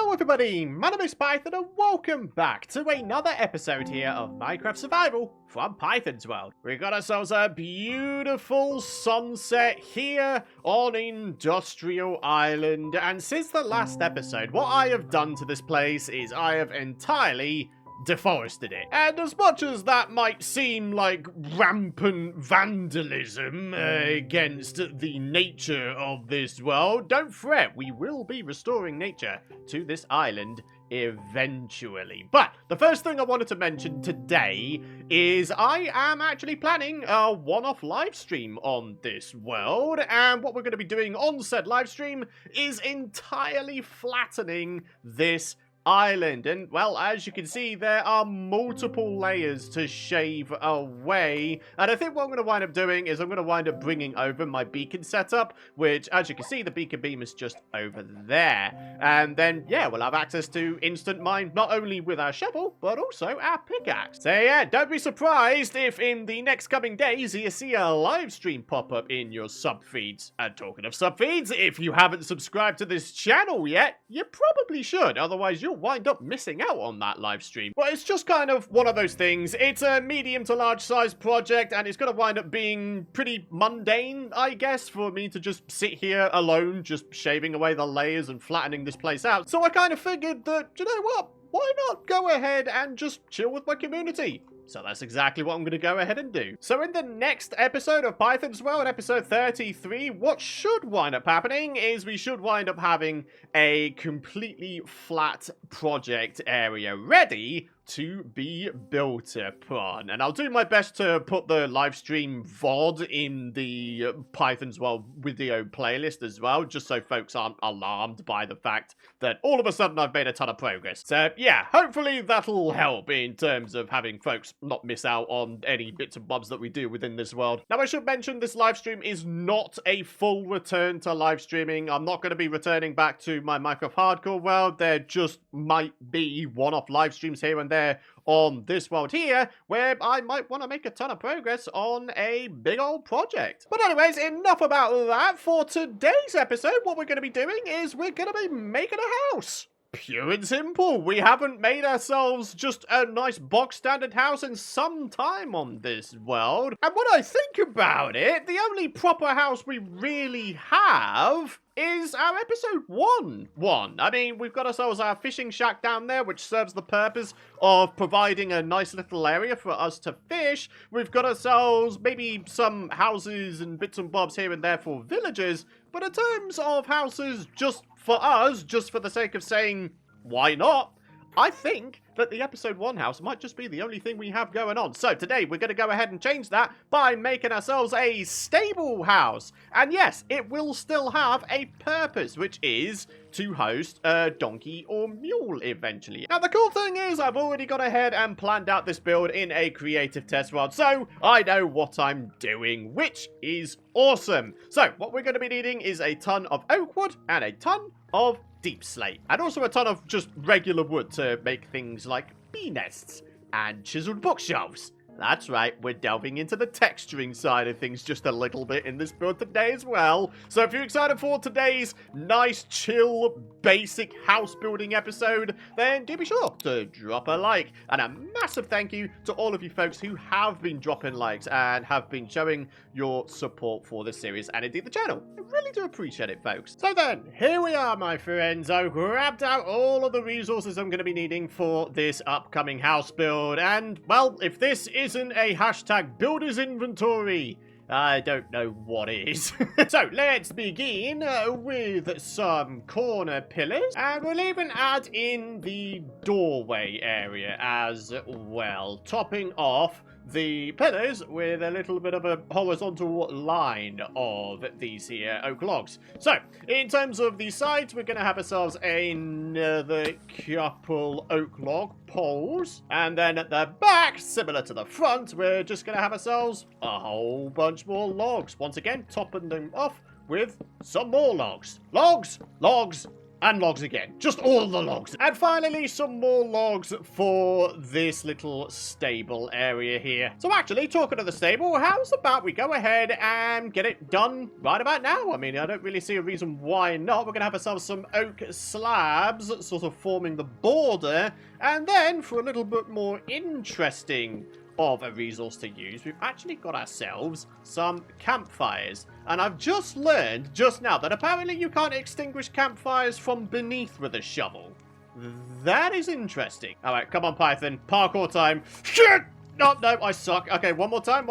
Hello everybody, my name is Python and welcome back to another episode here of Minecraft Survival from Python's World. We got ourselves a beautiful sunset here on Industrial Island, and since the last episode, what I have done to this place is I have entirely deforested it. And as much as that might seem like rampant vandalism against the nature of this world, don't fret, we will be restoring nature to this island eventually. But the first thing I wanted to mention today is I am actually planning a one-off live stream on this world, and what we're going to be doing on said live stream is entirely flattening this island. And well, as you can see, there are multiple layers to shave away, and I think what I'm going to wind up doing is I'm going to wind up bringing over my beacon setup, which as you can see, the beacon beam is just over there, and then yeah, we'll have access to instant mine not only with our shovel but also our pickaxe. So yeah, don't be surprised if in the next coming days you see a live stream pop up in your sub feeds. And talking of sub feeds, if you haven't subscribed to this channel yet, you probably should, otherwise you'll wind up missing out on that live stream. But it's just kind of one of those things. It's a medium to large size project, and it's going to wind up being pretty mundane, I guess, for me to just sit here alone, just shaving away the layers and flattening this place out. So I kind of figured that, you know what, why not go ahead and just chill with my community? So that's exactly what I'm going to go ahead and do. So in the next episode of Python's World, episode 33, what should wind up happening is we should wind up having a completely flat project area ready to be built upon. And I'll do my best to put the live stream VOD in the Python's World video playlist as well, just so folks aren't alarmed by the fact that all of a sudden I've made a ton of progress. So yeah, hopefully that'll help in terms of having folks not miss out on any bits and bobs that we do within this world. Now I should mention this live stream is not a full return to live streaming. I'm not going to be returning back to my Minecraft Hardcore world. There just might be one-off live streams here and there on this world here, where I might want to make a ton of progress on a big old project. But anyways, enough about that. For today's episode, what we're going to be doing is we're going to be making a house. Pure and simple. We haven't made ourselves just a nice box standard house in some time on this world. And when I think about it, the only proper house we really have is our episode 1. I mean, we've got ourselves our fishing shack down there, which serves the purpose of providing a nice little area for us to fish. We've got ourselves maybe some houses and bits and bobs here and there for villagers. But in terms of houses just for us, just for the sake of saying, why not? I think that the episode 1 house might just be the only thing we have going on. So today we're going to go ahead and change that by making ourselves a stable house. And yes, it will still have a purpose, which is to host a donkey or mule eventually. Now the cool thing is I've already gone ahead and planned out this build in a creative test world, so I know what I'm doing, which is awesome. So what we're going to be needing is a ton of oak wood and a ton of deep slate, and also a ton of just regular wood to make things like bee nests and chiseled bookshelves. That's right, we're delving into the texturing side of things just a little bit in this build today as well. So if you're excited for today's nice, chill, basic house building episode, then do be sure to drop a like. And a massive thank you to all of you folks who have been dropping likes and have been showing your support for this series and indeed the channel. I really do appreciate it, folks. So then, here we are, my friends. I've grabbed out all of the resources I'm going to be needing for this upcoming house build. And, well, if this isn't a hashtag builder's inventory, I don't know what is. So let's begin with some corner pillars, and we'll even add in the doorway area as well, topping off the pillars with a little bit of a horizontal line of these here oak logs. So, in terms of the sides, we're going to have ourselves another couple oak log poles. And then at the back, similar to the front, we're just going to have ourselves a whole bunch more logs. Once again, topping them off with some more logs. Logs, logs, And logs again. Just all the logs. And finally, some more logs for this little stable area here. So actually, talking of the stable, how's about we go ahead and get it done right about now? I mean, I don't really see a reason why not. We're going to have ourselves some oak slabs sort of forming the border. And then, for a little bit more interesting of a resource to use, we've actually got ourselves some campfires. And I've just learned just now that apparently you can't extinguish campfires from beneath with a shovel. That is interesting. All right, come on, Python. Parkour time. Shit! No, I suck. Okay, one more time.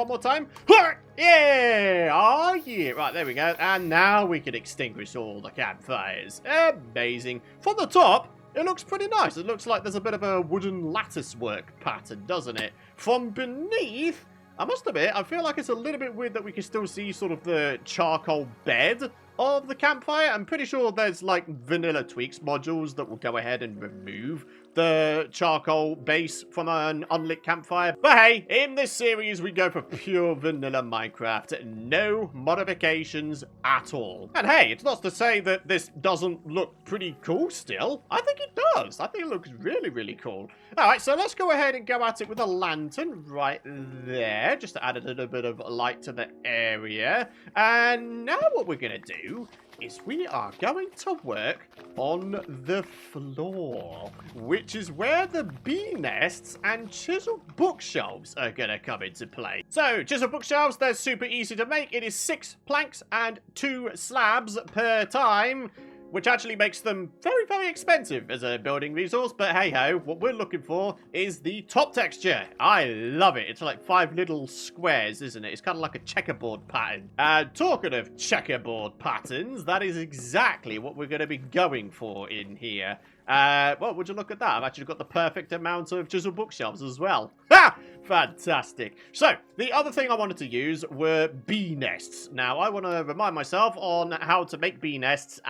Yeah! Oh, yeah. Right, there we go. And now we can extinguish all the campfires. Amazing. From the top, it looks pretty nice. It looks like there's a bit of a wooden lattice work pattern, doesn't it? From beneath, I must admit, I feel like it's a little bit weird that we can still see sort of the charcoal bed of the campfire. I'm pretty sure there's like vanilla tweaks modules that will go ahead and remove the charcoal base from an unlit campfire. But hey, in this series, we go for pure vanilla Minecraft. No modifications at all. And hey, it's not to say that this doesn't look pretty cool still. I think it does. I think it looks really, really cool. All right, so let's go ahead and go at it with a lantern right there, just to add a little bit of light to the area. And now what we're going to do is we are going to work on the floor, which is where the bee nests and chisel bookshelves are going to come into play. So, chisel bookshelves, they're super easy to make. It is 6 planks and 2 slabs per time, which actually makes them very, very expensive as a building resource. But hey-ho, what we're looking for is the top texture. I love it. It's like 5 little squares, isn't it? It's kind of like a checkerboard pattern. Talking of checkerboard patterns, that is exactly what we're going to be going for in here. Well, would you look at that? I've actually got the perfect amount of chisel bookshelves as well. Ha! Fantastic. So, the other thing I wanted to use were bee nests. Now, I want to remind myself on how to make bee nests.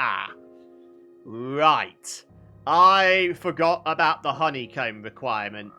Right. I forgot about the honeycomb requirement.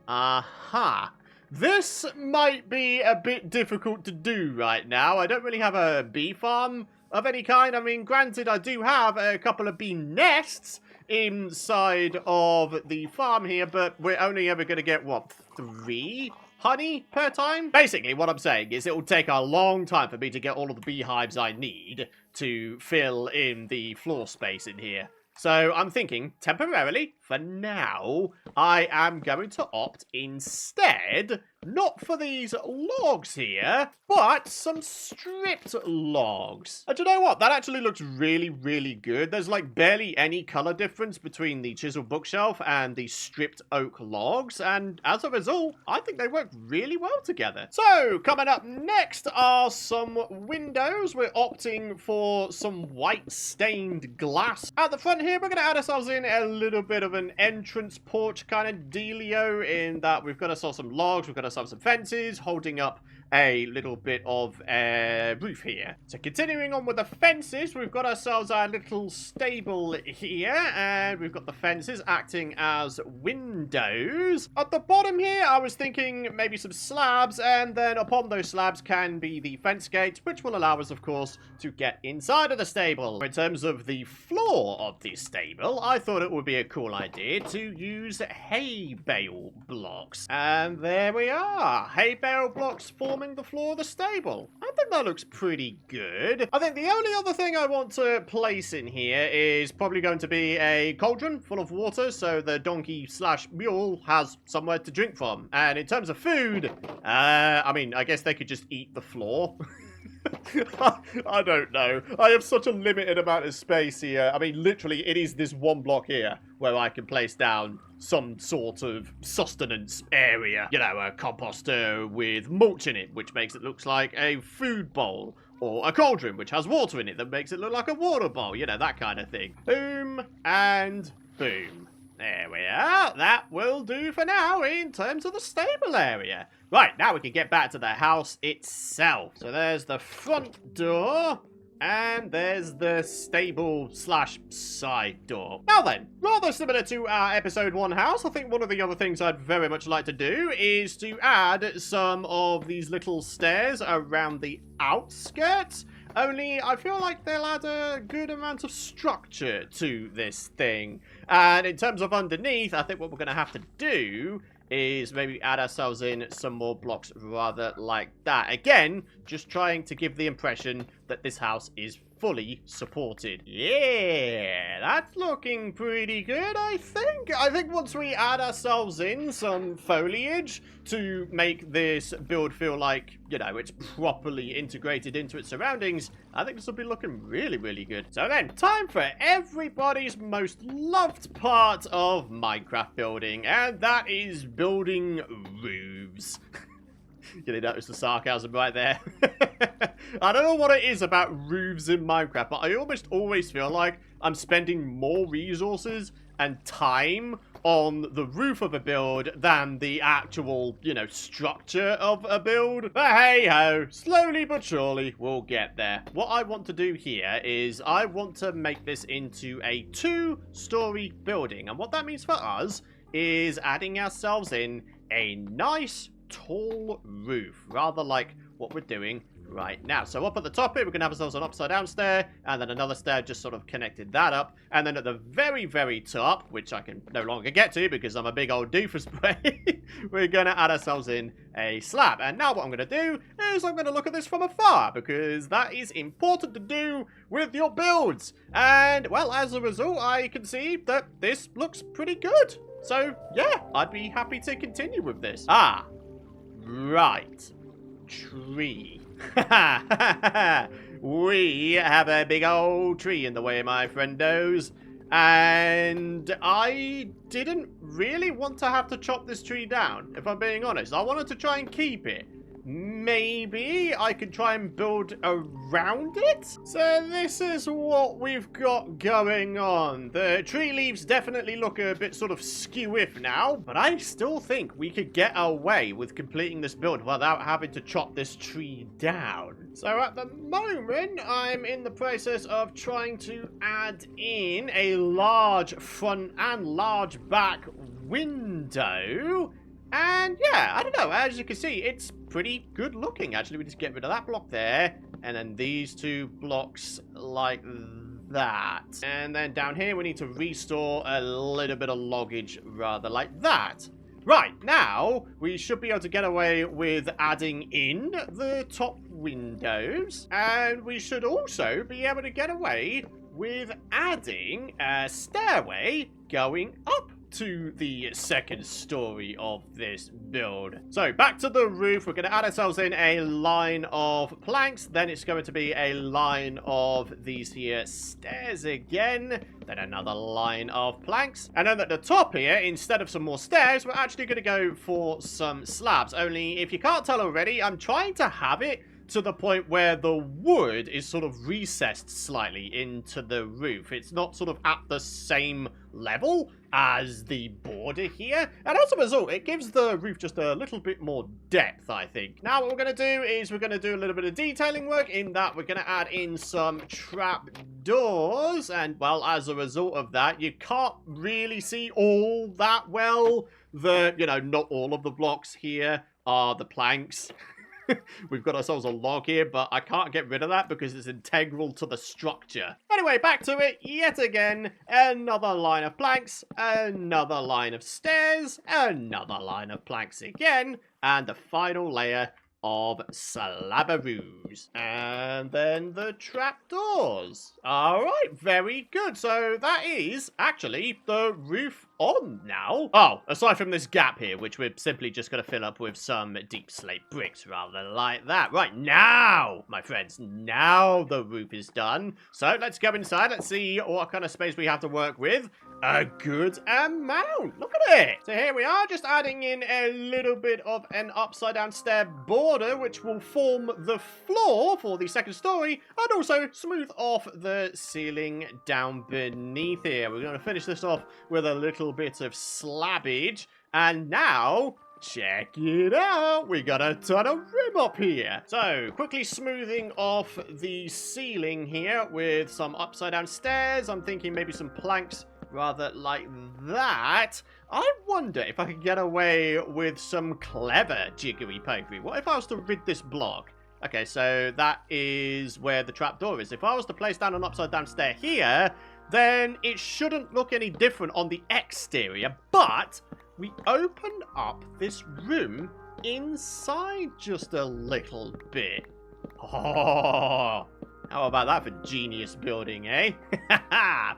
Aha. This might be a bit difficult to do right now. I don't really have a bee farm of any kind. I mean, granted, I do have a couple of bee nests inside of the farm here, but we're only ever going to get, what, 3 honey per time? Basically, what I'm saying is it will take a long time for me to get all of the beehives I need to fill in the floor space in here. So I'm thinking, temporarily, for now, I am going to opt instead, not for these logs here, but some stripped logs. And you know what? That actually looks really, really good. There's like barely any color difference between the chisel bookshelf and the stripped oak logs. And as a result, I think they work really well together. So coming up next are some windows. We're opting for some white stained glass. At the front here, we're going to add ourselves in a little bit of an entrance porch kind of dealio in that we've got ourselves some logs, we've got ourselves some fences holding up a little bit of roof here. So continuing on with the fences, we've got ourselves our little stable here, and we've got the fences acting as windows. At the bottom here, I was thinking maybe some slabs, and then upon those slabs can be the fence gates, which will allow us, of course, to get inside of the stable. In terms of the floor of the stable, I thought it would be a cool idea to use hay bale blocks. And there we are. Hay bale blocks forming the floor of the stable. I think that looks pretty good. I think the only other thing I want to place in here is probably going to be a cauldron full of water so the donkey slash mule has somewhere to drink from. And in terms of food, I mean, I guess they could just eat the floor. I don't know. I have such a limited amount of space here. I mean, literally, it is this one block here where I can place down some sort of sustenance area. You know, a composter with mulch in it, which makes it look like a food bowl. Or a cauldron, which has water in it that makes it look like a water bowl. You know, that kind of thing. Boom and boom. There we are. That will do for now in terms of the stable area. Right, now we can get back to the house itself. So there's the front door, and there's the stable slash side door. Now then, rather similar to our episode 1 house, I think one of the other things I'd very much like to do is to add some of these little stairs around the outskirts. only I feel like they'll add a good amount of structure to this thing. And in terms of underneath, I think what we're going to have to do is maybe add ourselves in some more blocks rather like that. Again, just trying to give the impression that this house is fully supported. Yeah, that's looking pretty good, I think. I think once we add ourselves in some foliage to make this build feel like, you know, it's properly integrated into its surroundings, I think this will be looking really, really good. So then, time for everybody's most loved part of Minecraft building, and that is building roofs. You notice the sarcasm right there? I don't know what it is about roofs in Minecraft, but I almost always feel like I'm spending more resources and time on the roof of a build than the actual, you know, structure of a build. But hey-ho, slowly but surely, we'll get there. What I want to do here is I want to make this into a 2-story building. And what that means for us is adding ourselves in a nice tall roof, rather like what we're doing right now. So up at the top here, we're going to have ourselves an upside down stair, and then another stair just sort of connected that up. And then at the very, very top, which I can no longer get to because I'm a big old doofus brain, we're going to add ourselves in a slab. And now what I'm going to do is I'm going to look at this from afar, because that is important to do with your builds. And, well, as a result, I can see that this looks pretty good. So, yeah, I'd be happy to continue with this. Ah, right. Tree. We have a big old tree in the way, my friendos. And I didn't really want to have to chop this tree down, if I'm being honest. I wanted to try and keep it. Maybe I could try and build around it? So this is what we've got going on. The tree leaves definitely look a bit sort of skew-if now, but I still think we could get away with completing this build without having to chop this tree down. So at the moment, I'm in the process of trying to add in a large front and large back window. And yeah, I don't know, as you can see, it's pretty good looking. Actually, we just get rid of that block there, and then these 2 blocks like that. And then down here, we need to restore a little bit of loggage, rather like that. Right, now, we should be able to get away with adding in the top windows, and we should also be able to get away with adding a stairway going up to the 2nd story of this build. So back to the roof, we're going to add ourselves in a line of planks, then it's going to be a line of these here stairs again, then another line of planks, and then at the top here, instead of some more stairs, we're actually going to go for some slabs. Only if you can't tell already, I'm trying to have it to the point where the wood is sort of recessed slightly into the roof. It's not sort of at the same level as the border here, and as a result, it gives the roof just a little bit more depth, I think. Now what we're going to do is we're going to do a little bit of detailing work in that we're going to add in some trap doors, and well, as a result of that, you can't really see all that well. You know, not all of the blocks here are the planks. We've got ourselves a log here, but I can't get rid of that because it's integral to the structure. Anyway, back to it yet again. Another line of planks, another line of stairs, another line of planks again, and the final layer of slabaroos. And then the trapdoors. Alright, very good. So that is actually the roof on now. Oh, aside from this gap here, which we're simply just going to fill up with some deep slate bricks rather like that. Right, now, my friends, now the roof is done. So let's go inside. Let's see what kind of space we have to work with. A good amount. Look at it. So here we are, just adding in a little bit of an upside down stair border, which will form the floor for the 2nd story, and also smooth off the ceiling down beneath here. We're going to finish this off with a little bit of slabbage, and now check it out, we got a ton of rim up here. So quickly smoothing off the ceiling here with some upside down stairs. I'm thinking maybe some planks rather like that. I wonder if I could get away with some clever jiggery pokery. What if I was to rid this block Okay, so that is where the trapdoor is. If I was to place down an upside down stair here, then it shouldn't look any different on the exterior. But we open up this room inside just a little bit. Oh, how about that for genius building, eh?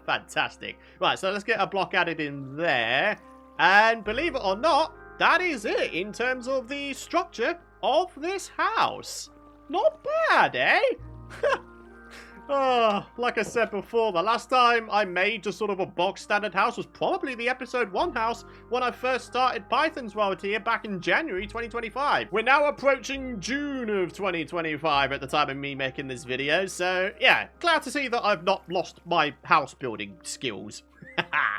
Fantastic. Right, so let's get a block added in there. And believe it or not, that is it in terms of the structure of this house. Not bad, eh? Oh, like I said before, the last time I made just sort of a box standard house was probably the episode 1 house when I first started Python's World here back in January 2025. We're now approaching June of 2025 at the time of me making this video, so yeah, glad to see that I've not lost my house building skills.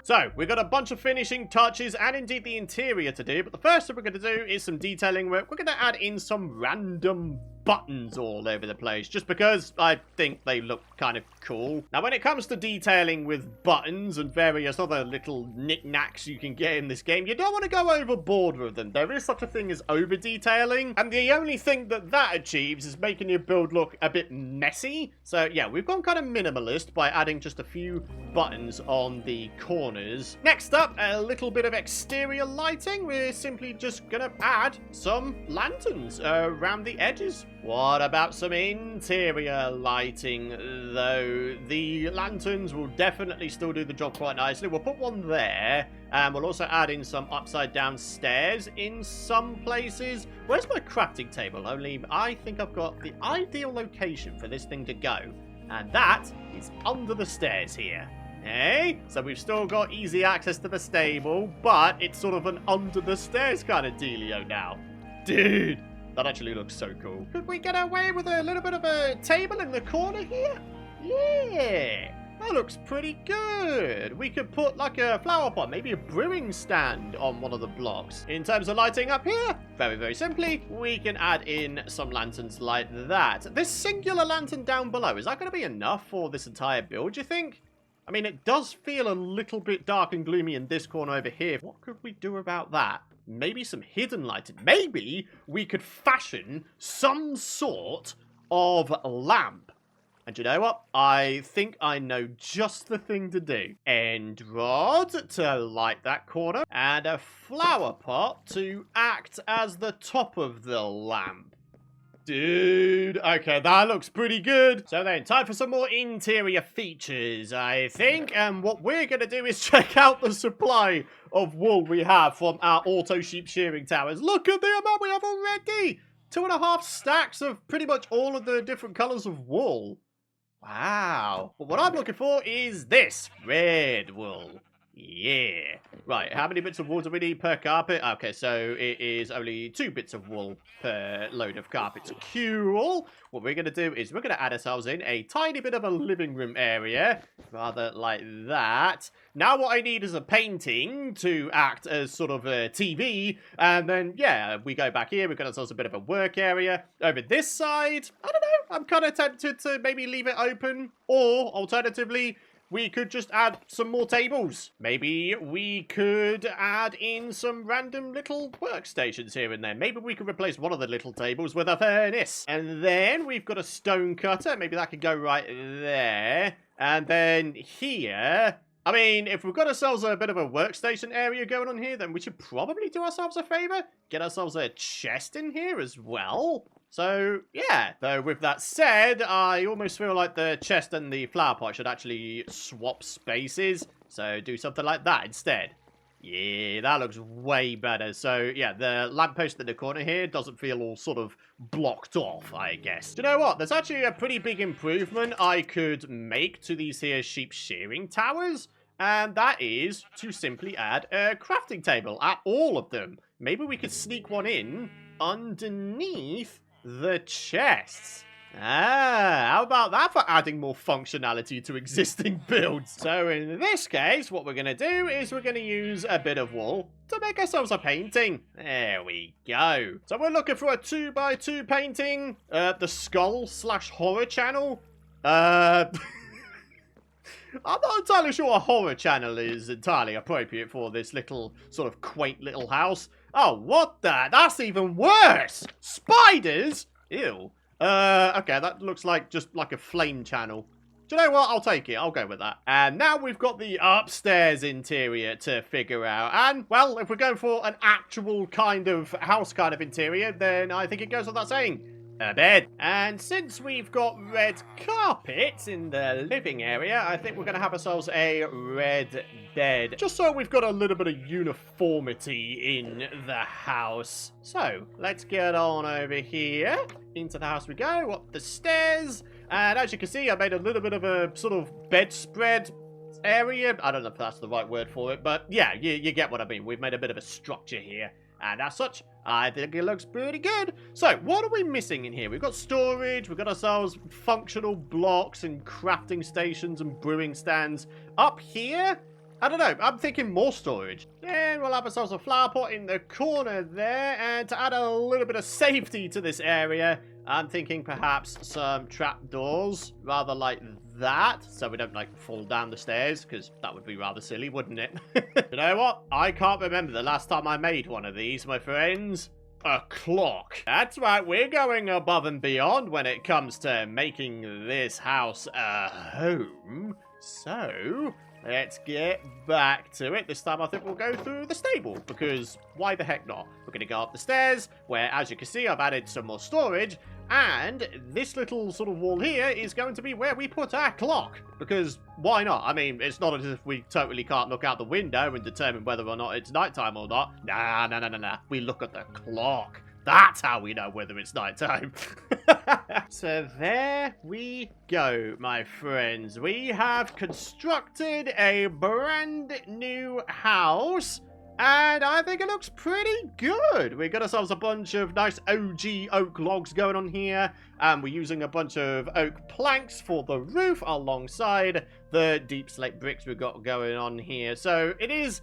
So, we've got a bunch of finishing touches and indeed the interior to do, but the first thing we're going to do is some detailing work. We're going to add in some random buttons all over the place, just because I think they look kind of cool. Now, when it comes to detailing with buttons and various other little knickknacks you can get in this game, you don't want to go overboard with them. There is such a thing as over-detailing, and the only thing that that achieves is making your build look a bit messy. So, yeah, we've gone kind of minimalist by adding just a few buttons on the corners. Next up, a little bit of exterior lighting. We're simply just gonna add some lanterns around the edges. What about some interior lighting, though? The lanterns will definitely still do the job quite nicely. We'll put one there, and we'll also add in some upside down stairs in some places. Where's my crafting table? Only I think I've got the ideal location for this thing to go, and that is under the stairs here. Hey, so we've still got easy access to the stable, but it's sort of an under the stairs kind of dealio now. Dude, that actually looks so cool. Could we get away with a little bit of a table in the corner here? Yeah, that looks pretty good. We could put like a flower pot, maybe a brewing stand on one of the blocks. In terms of lighting up here, very, very simply, we can add in some lanterns like that. This singular lantern down below, is that going to be enough for this entire build, you think? I mean, it does feel a little bit dark and gloomy in this corner over here. What could we do about that? Maybe some hidden lighting. Maybe we could fashion some sort of lamp. And you know what? I think I know just the thing to do. End rod to light that corner, and a flower pot to act as the top of the lamp. Dude, okay, that looks pretty good. So then, time for some more interior features, I think. And what we're going to do is check out the supply of wool we have from our auto sheep shearing towers. Look at the amount we have already. 2.5 stacks of pretty much all of the different colors of wool. Wow. But what I'm looking for is this red wool. Yeah. Right, how many bits of wool do we need per carpet? Okay, so it is only 2 bits of wool per load of carpets. Cool. What we're going to do is we're going to add ourselves in a tiny bit of a living room area. Rather like that. Now what I need is a painting to act as sort of a TV. And then, yeah, we go back here. We've got ourselves a bit of a work area. Over this side, I don't know. I'm kind of tempted to maybe leave it open. Or, alternatively, we could just add some more tables. Maybe we could add in some random little workstations here and there. Maybe we could replace one of the little tables with a furnace. And then we've got a stone cutter. Maybe that could go right there. And then here, I mean, if we've got ourselves a bit of a workstation area going on here, then we should probably do ourselves a favor. Get ourselves a chest in here as well. So, yeah, though with that said, I almost feel like the chest and the flower pot should actually swap spaces. So, do something like that instead. Yeah, that looks way better. So, yeah, the lamppost in the corner here doesn't feel all sort of blocked off, I guess. Do you know what? There's actually a pretty big improvement I could make to these here sheep shearing towers. And that is to simply add a crafting table at all of them. Maybe we could sneak one in underneath the chests. Ah, how about that for adding more functionality to existing builds? So in this case, what we're going to do is we're going to use a bit of wool to make ourselves a painting. There we go. So we're looking for a 2x2 painting. The skull/horror channel. I'm not entirely sure a horror channel is entirely appropriate for this little sort of quaint little house. Oh, what the? That's even worse! Spiders? Ew. Okay, that looks like just like a flame channel. Do you know what? I'll take it. I'll go with that. And now we've got the upstairs interior to figure out. And, well, if we're going for an actual kind of house kind of interior, then I think it goes without saying. A bed. And since we've got red carpets in the living area, I think we're going to have ourselves a red bed. Just so we've got a little bit of uniformity in the house. So, let's get on over here. Into the house we go, up the stairs. And as you can see, I made a little bit of a sort of bedspread area. I don't know if that's the right word for it, but yeah, you get what I mean. We've made a bit of a structure here. And as such, I think it looks pretty good. So, what are we missing in here? We've got storage, we've got ourselves functional blocks and crafting stations and brewing stands. Up here, I don't know, I'm thinking more storage. And we'll have ourselves a flower pot in the corner there. And to add a little bit of safety to this area, I'm thinking perhaps some trapdoors, rather like that, so we don't, like, fall down the stairs, because that would be rather silly, wouldn't it? You know what? I can't remember the last time I made one of these, my friends. A clock. That's right, we're going above and beyond when it comes to making this house a home. So, let's get back to it. This time I think we'll go through the stable, because why the heck not? We're going to go up the stairs, where, as you can see, I've added some more storage. And this little sort of wall here is going to be where we put our clock. Because why not? I mean, it's not as if we totally can't look out the window and determine whether or not it's nighttime or not. Nah. We look at the clock. That's how we know whether it's nighttime. So there we go, my friends. We have constructed a brand new house. And I think it looks pretty good. We got ourselves a bunch of nice OG oak logs going on here. And we're using a bunch of oak planks for the roof alongside the deep slate bricks we've got going on here. So it is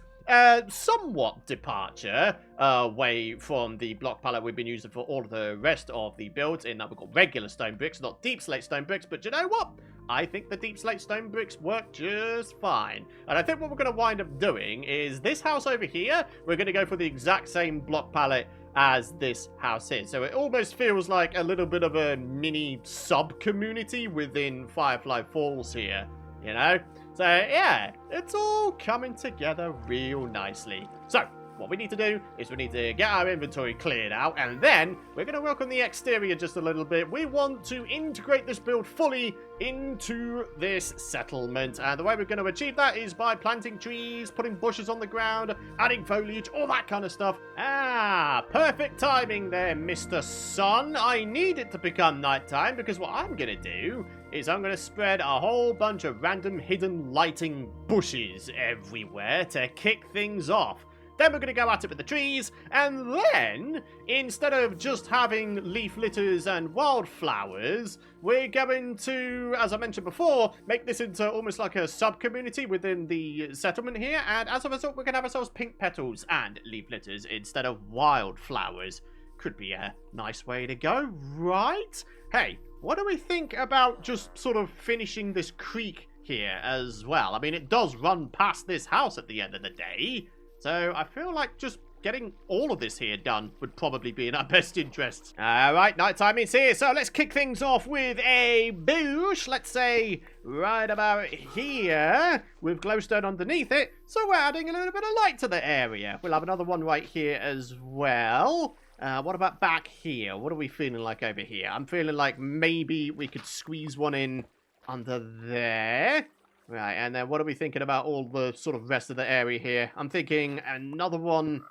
somewhat departure away from the block palette we've been using for all of the rest of the builds, in that we've got regular stone bricks, not deep slate stone bricks. But you know what? I think the deep slate stone bricks work just fine. And I think what we're going to wind up doing is this house over here, we're going to go for the exact same block palette as this house is. So it almost feels like a little bit of a mini sub-community within Firefly Falls here, you know? So yeah, it's all coming together real nicely. So, what we need to do is we need to get our inventory cleared out, and then we're going to work on the exterior just a little bit. We want to integrate this build fully into this settlement, and the way we're going to achieve that is by planting trees, putting bushes on the ground, adding foliage, all that kind of stuff. Ah, perfect timing there, Mr. Sun. I need it to become nighttime, because what I'm going to do is I'm going to spread a whole bunch of random hidden lighting bushes everywhere to kick things off. Then we're going to go at it with the trees, and then, instead of just having leaf litters and wildflowers, we're going to, as I mentioned before, make this into almost like a sub-community within the settlement here, and as a result, we're going to have ourselves pink petals and leaf litters instead of wildflowers. Could be a nice way to go, right? Hey, what do we think about just sort of finishing this creek here as well? I mean, it does run past this house at the end of the day. So I feel like just getting all of this here done would probably be in our best interests. Alright, nighttime is here, so let's kick things off with a bush, let's say right about here, with glowstone underneath it, so we're adding a little bit of light to the area. We'll have another one right here as well. What about back here? What are we feeling like over here? I'm feeling like maybe we could squeeze one in under there. Right, and then what are we thinking about all the sort of rest of the area here? I'm thinking another one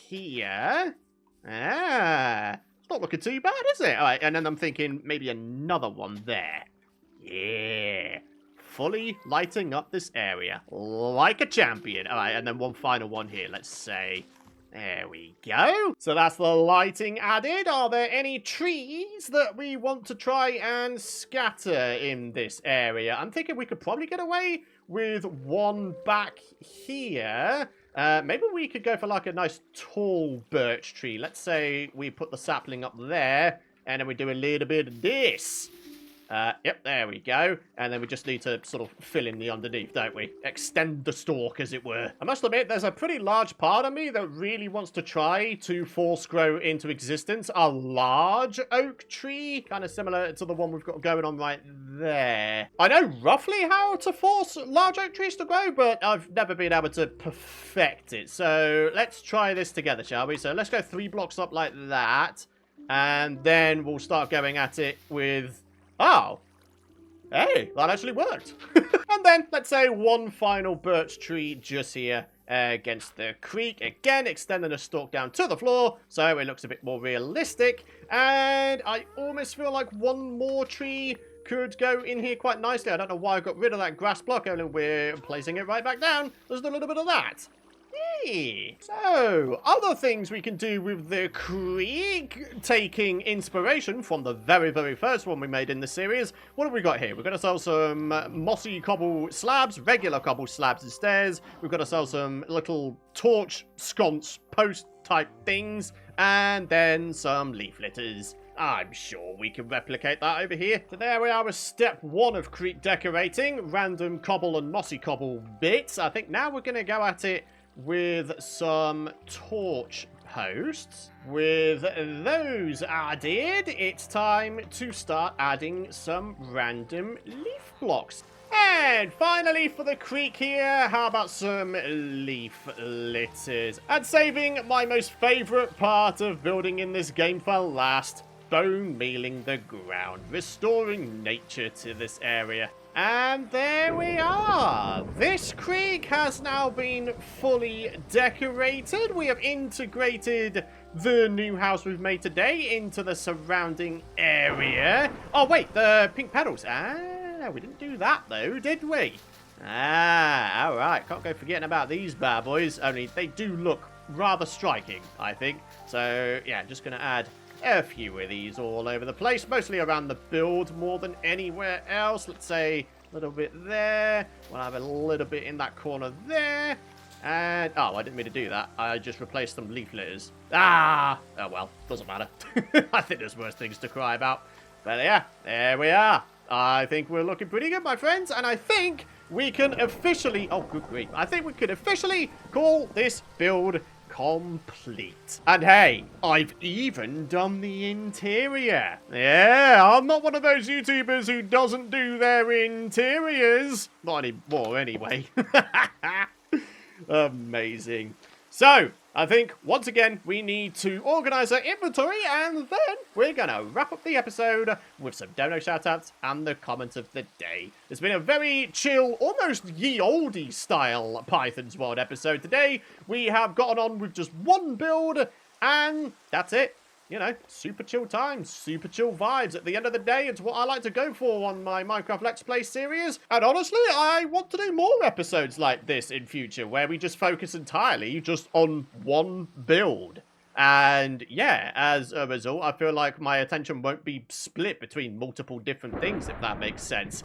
here. Ah, it's not looking too bad, is it? All right, and then I'm thinking maybe another one there. Yeah, fully lighting up this area like a champion. All right, and then one final one here, let's say. There we go. So that's the lighting added. Are there any trees that we want to try and scatter in this area? I'm thinking we could probably get away with one back here. Maybe we could go for like a nice tall birch tree. Let's say we put the sapling up there, and then we do a little bit of this. Yep, there we go. And then we just need to sort of fill in the underneath, don't we? Extend the stalk, as it were. I must admit, there's a pretty large part of me that really wants to try to force grow into existence a large oak tree, kind of similar to the one we've got going on right there. I know roughly how to force large oak trees to grow, but I've never been able to perfect it. So let's try this together, shall we? So let's go 3 blocks up like that. And then we'll start going at it with... Oh, hey, that actually worked. And then, let's say 1 final birch tree just here against the creek. Again, extending the stalk down to the floor, so it looks a bit more realistic. And I almost feel like 1 more tree could go in here quite nicely. I don't know why I got rid of that grass block, only we're placing it right back down. There's a little bit of that. So, other things we can do with the creek, taking inspiration from the very, very first one we made in the series. What have we got here? We've got ourselves some mossy cobble slabs, regular cobble slabs and stairs. We've got ourselves some little torch, sconce, post type things, and then some leaf litters. I'm sure we can replicate that over here. So there we are with step 1 of creek decorating. Random cobble and mossy cobble bits. I think now we're going to go at it with some torch posts. With those added, it's time to start adding some random leaf blocks. And finally for the creek here, how about some leaf litters? And saving my most favourite part of building in this game for last, bone mealing the ground, restoring nature to this area. And there we are. This creek has now been fully decorated. We have integrated the new house we've made today into the surrounding area. Oh, wait, the pink petals. Ah, we didn't do that, though, did we? Ah, all right. Can't go forgetting about these bad boys. Only they do look rather striking, I think. So, yeah, just going to add a few of these all over the place, mostly around the build more than anywhere else. Let's say a little bit there. We'll have a little bit in that corner there. And, oh, I didn't mean to do that. I just replaced some leaf litters. Ah! Oh, well, doesn't matter. I think there's worse things to cry about. But yeah, there we are. I think we're looking pretty good, my friends. And I think we can officially... Oh, good grief. I think we could officially call this build complete. And hey, I've even done the interior. Yeah, I'm not one of those YouTubers who doesn't do their interiors. Not anymore, anyway. Amazing. So, I think, once again, we need to organize our inventory, and then we're going to wrap up the episode with some dono shoutouts and the comment of the day. It's been a very chill, almost ye olde style Python's World episode today. We have gotten on with just 1 build, and that's it. You know, super chill times, super chill vibes. At the end of the day, it's what I like to go for on my Minecraft Let's Play series. And honestly, I want to do more episodes like this in future, where we just focus entirely just on 1 build. And yeah, as a result, I feel like my attention won't be split between multiple different things, if that makes sense.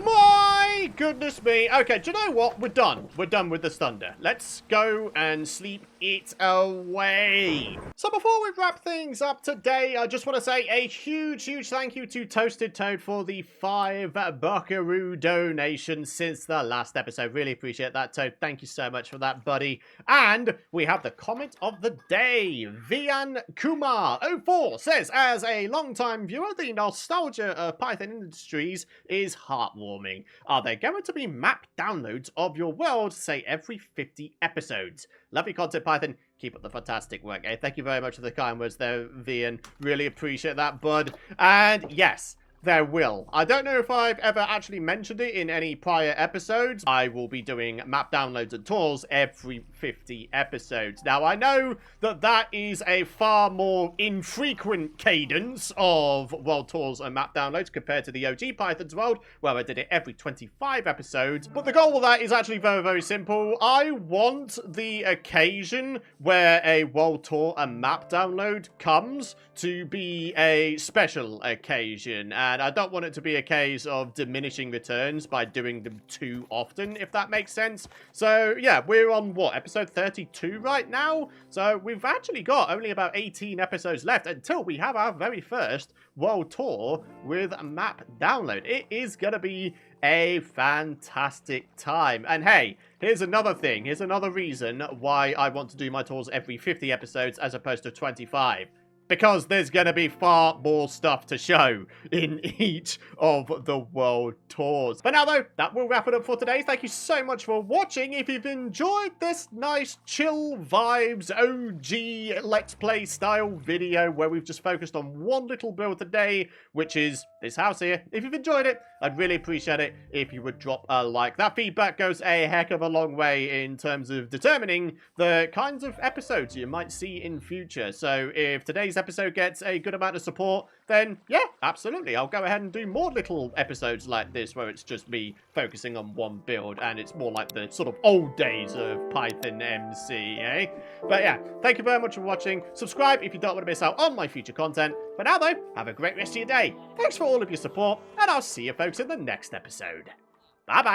My goodness me. Okay, do you know what? We're done. We're done with this thunder. Let's go and sleep it away. So before we wrap things up today, I just want to say a huge thank you to Toasted Toad for the 5 buckaroo donation since the last episode. Really appreciate that, Toad. Thank you so much for that, buddy. And we have the comment of the day. Vian Kumar 04 says, as a long-time viewer, the nostalgia of Python Industries is heartwarming. Are there going to be map downloads of your world, say every 50 episodes? Love your content, Python. Keep up the fantastic work. Hey, thank you very much for the kind words there, Vian. Really appreciate that, bud. And yes, there will. I don't know if I've ever actually mentioned it in any prior episodes. I will be doing map downloads and tours every 50 episodes. Now, I know that that is a far more infrequent cadence of world tours and map downloads compared to the OG Python's World, where I did it every 25 episodes. But the goal of that is actually very, very simple. I want the occasion where a world tour and map download comes to be a special occasion. And and I don't want it to be a case of diminishing returns by doing them too often, if that makes sense. So, yeah, we're on, what, episode 32 right now? So, we've actually got only about 18 episodes left until we have our very first world tour with map download. It is going to be a fantastic time. And hey, here's another thing. Here's another reason why I want to do my tours every 50 episodes as opposed to 25. Because there's going to be far more stuff to show in each of the world tours. But now, though, that will wrap it up for today. Thank you so much for watching. If you've enjoyed this nice chill vibes OG Let's Play style video where we've just focused on one little build today, which is this house here. If you've enjoyed it, I'd really appreciate it if you would drop a like. That feedback goes a heck of a long way in terms of determining the kinds of episodes you might see in future. So if today's episode gets a good amount of support, then yeah, absolutely, I'll go ahead and do more little episodes like this where it's just me focusing on one build and it's more like the sort of old days of PythonMC, eh? But yeah, thank you very much for watching. Subscribe if you don't want to miss out on my future content. For now though, have a great rest of your day. Thanks for all of your support, and I'll see you folks in the next episode. Bye bye.